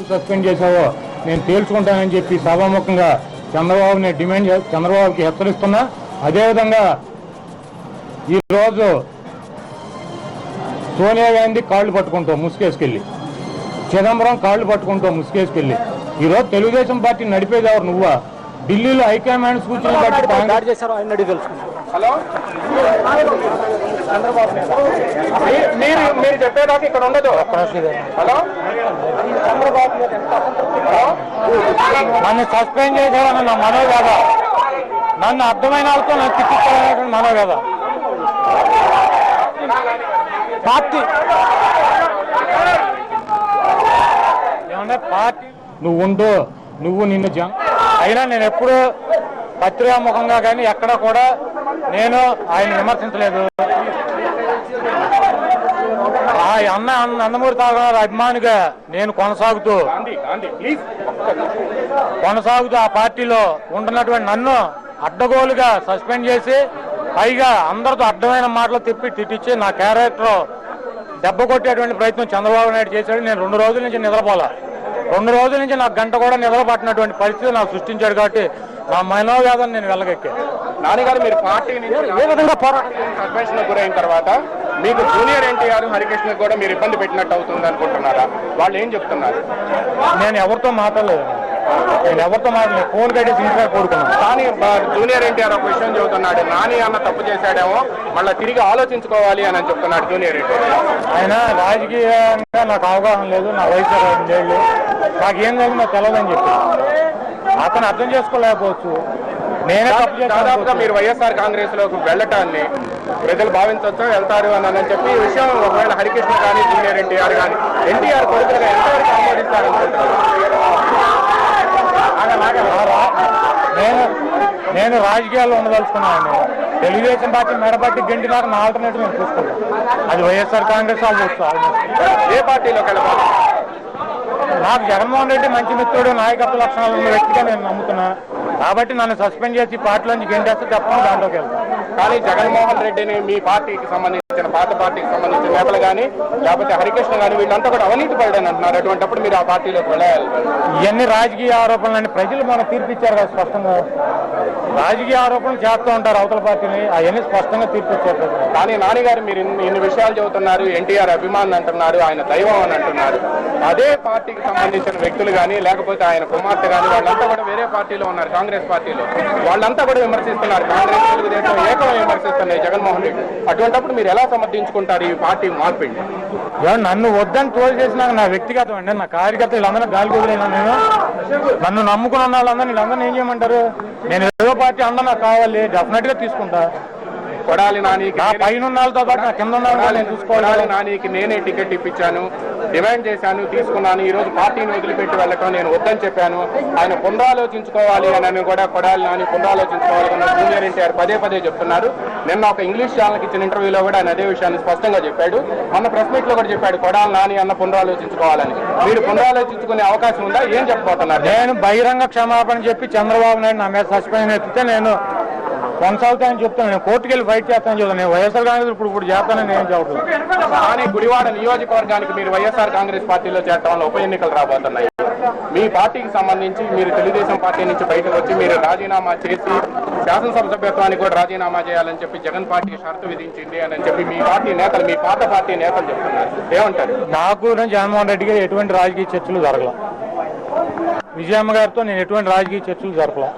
సస్పెండ్ చేసావో నేను తేల్చుకుంటానని చెప్పి సభాముఖంగా చంద్రబాబుని చంద్రబాబుకి హెచ్చరిస్తున్నా. అదేవిధంగా ఈరోజు సోనియా గాంధీ కాళ్ళు పట్టుకుంటాం ముసుకేసుకెళ్ళి, చిదంబరం కాళ్ళు పట్టుకుంటాం ముసుకేసుకెళ్ళి. ఈరోజు తెలుగుదేశం పార్టీ నడిపేది ఎవరు? నువ్వా? ఢిల్లీలో హైకమాండ్ సూచనలు బట్టి చేశారు. ఆయన తెలుసుకున్నాను. హలో, మీరు చెప్పేదాకా ఇక్కడ ఉండదు. హలో, నన్ను సస్పెండ్ చేసేవాళ్ళని నా మనో కదా, నన్ను అర్థమైన వాళ్ళతో నన్ను తిప్పించాలనేటువంటి మనో కదా. పార్టీ పార్టీ నువ్వు ఉంటూ నువ్వు నిన్ను అయినా నేను ఎప్పుడు పత్రికాముఖంగా కానీ ఎక్కడ కూడా నేను ఆయన విమర్శించలేదు. ఆ నందమూరి తారక అభిమానిగా నేను కొనసాగుతూ ఆ పార్టీలో ఉంటున్నటువంటి నన్ను అడ్డగోలుగా సస్పెండ్ చేసి పైగా అందరితో అడ్డమైన మాటలు తిట్టించి నా క్యారెక్టర్ దెబ్బ కొట్టేటువంటి ప్రయత్నం చంద్రబాబు నాయుడు చేశాడు. నేను 2 రోజుల నుంచి నిద్రపోలా. 2 రోజుల నుంచి నాకు గంట కూడా నిద్ర పట్టినటువంటి పరిస్థితి నాకు సృష్టించాడు. కాబట్టి నా మనోవేదన నేను వెళ్ళగక్కాను. నాన్నగారు మీరు పార్టీ నుంచి ఏ విధంగా సస్పెన్షన్ గురైన తర్వాత మీకు జూనియర్ ఎన్టీఆర్ హరికృష్ణ కూడా మీరు ఇబ్బంది పెట్టినట్టు అవుతుంది అనుకుంటున్నారా? వాళ్ళు ఏం చెప్తున్నారు? నేను ఎవరితో మాట్లాడలేదు. ఫోన్ కట్టేసి ఇంట్లో కూడుకున్నాను. కానీ జూనియర్ ఎన్టీఆర్ ఒక విషయం చెబుతున్నాడు, నాని అన్న తప్పు చేశాడేమో మళ్ళీ తిరిగి ఆలోచించుకోవాలి అని చెప్తున్నాడు జూనియర్ ఎన్టీఆర్. ఆయన రాజకీయంగా నాకు అవగాహన లేదు, నా వయసు 2 ఏళ్ళు, నాకేం లేదు నాకు తెలియదని చెప్పి అతను అర్థం చేసుకోలేకపోవచ్చు. నేనే తప్పు దాదాపుగా మీరు వైఎస్ఆర్ కాంగ్రెస్ లోకి వెళ్ళటాన్ని ప్రజలు భావించవచ్చు, వెళ్తారు అని చెప్పి ఈ విషయం ఒకవేళ హరికృష్ణ కానీ జూనియర్ ఎన్టీఆర్ కానీ ఎన్టీఆర్ కొడుకులుగా ఎంతవరకు ఆమోదిస్తారనుకుంటున్నారు? నేను రాజకీయాల్లో ఉండదలుచుకున్నాను. తెలుగుదేశం పార్టీ మెడబట్టి గంటి నాకు నా ఆల్టర్నేటివ్ నేను చూసుకుంటాను. అది వైఎస్ఆర్ కాంగ్రెస్ ఏ పార్టీలోకి వెళ్ళాలి? నాకు జగన్మోహన్ రెడ్డి మంచి మిత్రుడు, నాయకత్వ లక్షణాలు ఉన్న వ్యక్తిగా నేను నమ్ముతున్నా. కాబట్టి నన్ను సస్పెండ్ చేసి పార్టీలోంచి గెంటేస్తే తప్పకుండా దాంట్లోకి వెళ్తాను. కానీ జగన్మోహన్ రెడ్డిని మీ పార్టీకి సంబంధించిన పాత పార్టీకి సంబంధించిన నేతలు కానీ లేకపోతే హరికృష్ణ కానీ వీళ్ళంతా కూడా అవినీతి పడ్డాని అంటున్నారు. అటువంటిప్పుడు మీరు ఆ పార్టీలోకి వెళ్ళాలి. ఇవన్నీ రాజకీయ ఆరోపణలని ప్రజలు మనకు తీర్పిచ్చారు కదా స్పష్టంగా. రాజకీయ ఆరోపణలు చేస్తూ ఉంటారు అవతల పార్టీని, అవన్నీ స్పష్టంగా తీర్పిచ్చారు. కానీ నాన్నగారు మీరు ఇన్ని విషయాలు చెబుతున్నారు, ఎన్టీఆర్ అభిమానులు అంటున్నారు, ఆయన దైవం అని అంటున్నారు. అదే పార్టీకి సంబంధించిన వ్యక్తులు కానీ లేకపోతే ఆయన కుమార్తె కానీ వాళ్ళంతా కూడా వేరే పార్టీలో ఉన్నారు, కాంగ్రెస్ పార్టీలో. వాళ్ళంతా కూడా విమర్శిస్తున్నారు, కాంగ్రెస్ తెలుగుదేశం ఏకం విమర్శిస్తున్నాయి జగన్మోహన్ రెడ్డి. అటువంటిప్పుడు మీరు ఎలా సమర్థించుకుంటారు ఈ పార్టీ మార్పిండి? నన్ను వద్దని తోలు చేసినాక నా వ్యక్తిగతం అండి, నా కార్యకర్తలు వీళ్ళందరూ గాలి కుదిలేనా? నేను నన్ను నమ్ముకున్న వాళ్ళందరూ వీళ్ళందరూ ఏం చేయమంటారు? నేను ఏదో పార్టీ అందరూ నాకు కావాలి, డెఫినెట్ గా తీసుకుంటా. కొడాలి నానికి పైన వాళ్ళతో పాటు నా కింద నేను చూసుకోవాలి. నానికి నేనే టికెట్ ఇప్పించాను, డిమాండ్ చేశాను, తీసుకున్నాను. ఈ రోజు పార్టీని వదిలిపెట్టి వెళ్ళటం నేను వద్దని చెప్పాను. ఆయన పునరాలోచించుకోవాలి అని కూడా కొడాలి నాని పునరాలోచించుకోవాలి అన్న జూనియర్ ఎన్టీఆర్ పదే చెప్తున్నారు. నిన్న ఒక ఇంగ్లీష్ ఛానల్కి ఇచ్చిన ఇంటర్వ్యూలో కూడా ఆయన అదే విషయాన్ని స్పష్టంగా చెప్పాడు. మొన్న ప్రెస్ మీట్ లో కూడా చెప్పాడు కొడాలి నాని అన్న పునరాలోచించుకోవాలని. మీరు పునరాలోచించుకునే అవకాశం ఉందా? ఏం చెప్పబోతున్నారు? నేను బహిరంగ క్షమాపణ చెప్పి చంద్రబాబు నాయుడు నా మీద సస్పెండ్ ఎత్తితే నేను కొనసాగుతానని చెప్తాను. నేను కోర్టుకు వెళ్ళి ఫైట్ చేస్తానని చెప్తాను. నేను వైఎస్ఆర్ కాంగ్రెస్ ఇప్పుడు చేస్తానని నేను చెప్పలేదు. కానీ గుడివాడ నియోజకవర్గానికి మీరు వైఎస్ఆర్ కాంగ్రెస్ పార్టీలో చేరడంలో ఉప ఎన్నికలు రాబోతున్నాయి. మీ పార్టీకి సంబంధించి మీరు తెలుగుదేశం పార్టీ నుంచి బయటకు వచ్చి మీరు రాజీనామా చేసి శాసనసభ సభ్యత్వానికి కూడా రాజీనామా చేయాలని చెప్పి జగన్ పార్టీ షరతు విధించింది అని చెప్పి మీ పార్టీ నేతలు, మీ పాత పార్టీ నేతలు చెప్తున్నారు. ఏమంటారు? నాకు జగన్మోహన్ రెడ్డి గారు ఎటువంటి రాజకీయ చర్చలు జరగల. విజయమ్మ గారితో నేను ఎటువంటి రాజకీయ చర్చలు జరపలా.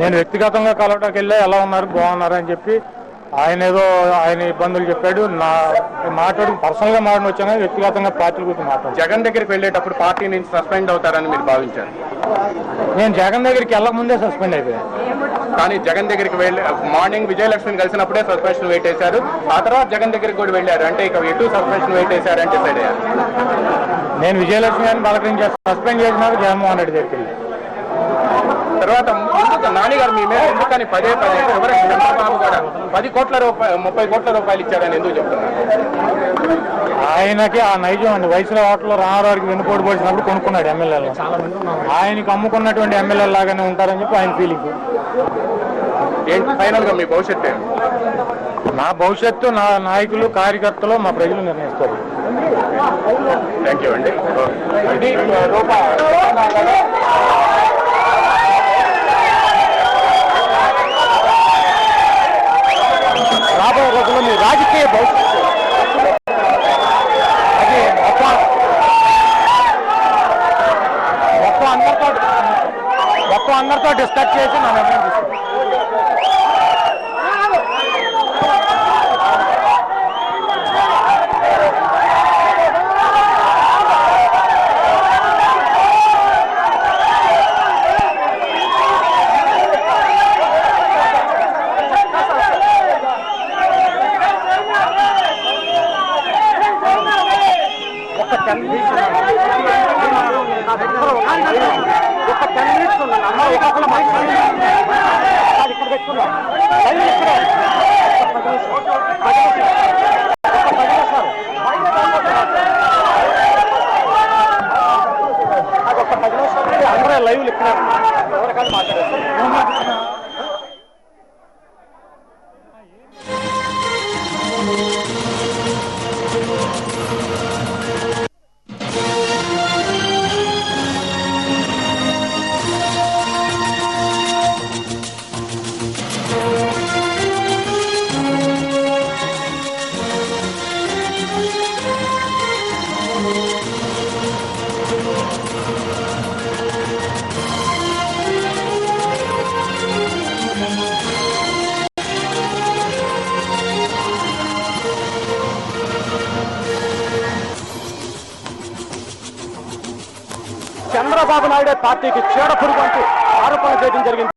నేను వ్యక్తిగతంగా కలవటానికి వెళ్ళా, ఎలా ఉన్నారు బాగున్నారు అని చెప్పి ఆయన ఇబ్బందులు చెప్పాడు. నా మాట్లాడు పర్సనల్ గా మాట్లాడి వచ్చాను, వ్యక్తిగతంగా పార్టీల గురించి మాట్లాడు. జగన్ దగ్గరికి వెళ్ళేటప్పుడు పార్టీ నుంచి సస్పెండ్ అవుతారని మీరు భావించారు? నేను జగన్ దగ్గరికి వెళ్ళక ముందే సస్పెండ్ అయిపోయాను. కానీ జగన్ దగ్గరికి వెళ్ళి మార్నింగ్ విజయలక్ష్మిని కలిసినప్పుడే సస్పెన్షన్ వెయిట్ వేశారు. ఆ తర్వాత జగన్ దగ్గరికి కూడా వెళ్ళారు. అంటే ఇక ఎటు సస్పెన్షన్ వెయిట్ వేశారంటే సైడ్ అయ్యారు. నేను విజయలక్ష్మి గారిని పలకరించి సస్పెండ్ చేసినాక జగన్మోహన్ రెడ్డి దగ్గరికి వెళ్ళి తర్వాత నాన్నగారు మీ మీద ఎందుకని పదే చంద్రబాబు కూడా 10 కోట్ల రూపాయలు 30 కోట్ల రూపాయలు ఇచ్చారని ఎందుకు చెప్తున్నారు? ఆయనకి ఆ నైజం అండి. వయసులో ఓట్లో రామారావుకి వెన్నుపోటు పోసినప్పుడు కొనుక్కున్నాడు ఎమ్మెల్యేలు. ఆయనకి అమ్ముకున్నటువంటి ఎమ్మెల్యేలు లాగానే ఉంటారని చెప్పి ఆయన ఫీలింగ్. ఫైనల్ గా మీ భవిష్యత్తు? నా భవిష్యత్తు నా నాయకులు, కార్యకర్తలు, మా ప్రజలు నిర్ణయిస్తారు. థ్యాంక్ యూ అండి. ఇది రాబోయే రోజుల్లో మీ రాజకీయ భవిష్యత్తు అది మొత్తం అందరితో డిస్కస్ చేసి నా నిర్ణయం తీసుకుంటాను. ఒక 10 minutes ఉండండి. అందరూ ఒక్కొక్కరు మాట్లాడండి. అది ఇక్కడ పెట్టుకుందాం. లైవ్ ఇక్కడే. ఒక 10 నిమిషాలు. ఒక 10 నిమిషాలు అందరూ లైవ్లు ఇక్కడ ఎవరికాదు మాట్లాడేస్తారు. చంద్రబాబు నాయుడు పార్టీకి చీడ పురుగు అంటూ ఆరోపణలు చేయడం జరిగింది.